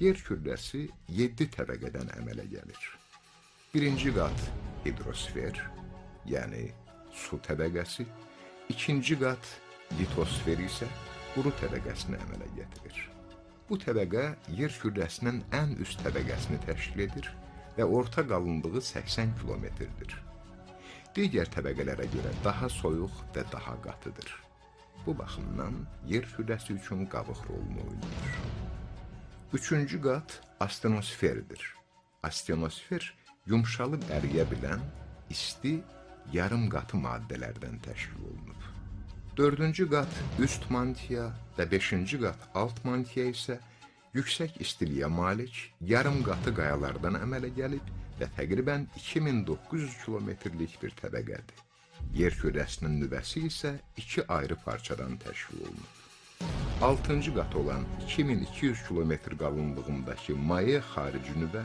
Yer kürləsi 7 təbəqədən əmələ gəlir. Birinci qat hidrosfer, yəni su təbəqəsi, ikinci qat litosfer isə quru təbəqəsini əmələ gətirir. Bu təbəqə yer kürləsinin ən üst təbəqəsini təşkil edir və orta qalınlığı 80 kilometrdir. Digər təbəqələrə görə daha soyuq və daha qatıdır. Bu baxımdan yer kürləsi üçün qabıq rolunu oynayır. Üçüncü qat astenosferdir. Astenosfer yumşalıb əriyə bilən, isti, yarım qatı maddələrdən təşkil olunub. Dördüncü qat üst mantiya və beşinci qat alt mantiya isə yüksək istiliyə malik, yarım qatı qayalardan əmələ gəlib və təqribən 2900 kilometrlik bir təbəqədir. Yer kürəsinin nüvəsi isə iki ayrı parçadan təşkil olunub. Altıncı qat olan 2200 kilometr qalınlığındakı maye xarici nüvə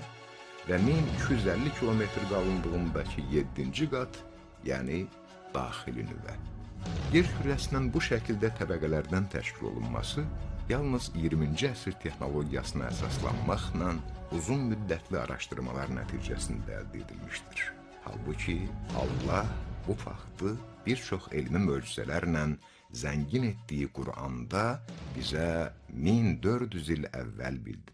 və 1250 kilometr qalınlığındakı 7-ci qat, yəni daxili nüvə. Yer kürəsinin bu şəkildə təbəqələrdən təşkil olunması yalnız 20-ci əsr texnologiyasına əsaslanmaqla uzun müddətli araşdırmalar nəticəsində əldə edilmişdir. Halbuki Allah bu faktı bir çox elmi möcüzələrlə zəngin etdiyi Qur'anda bizə 1400 il əvvəl bildirdi.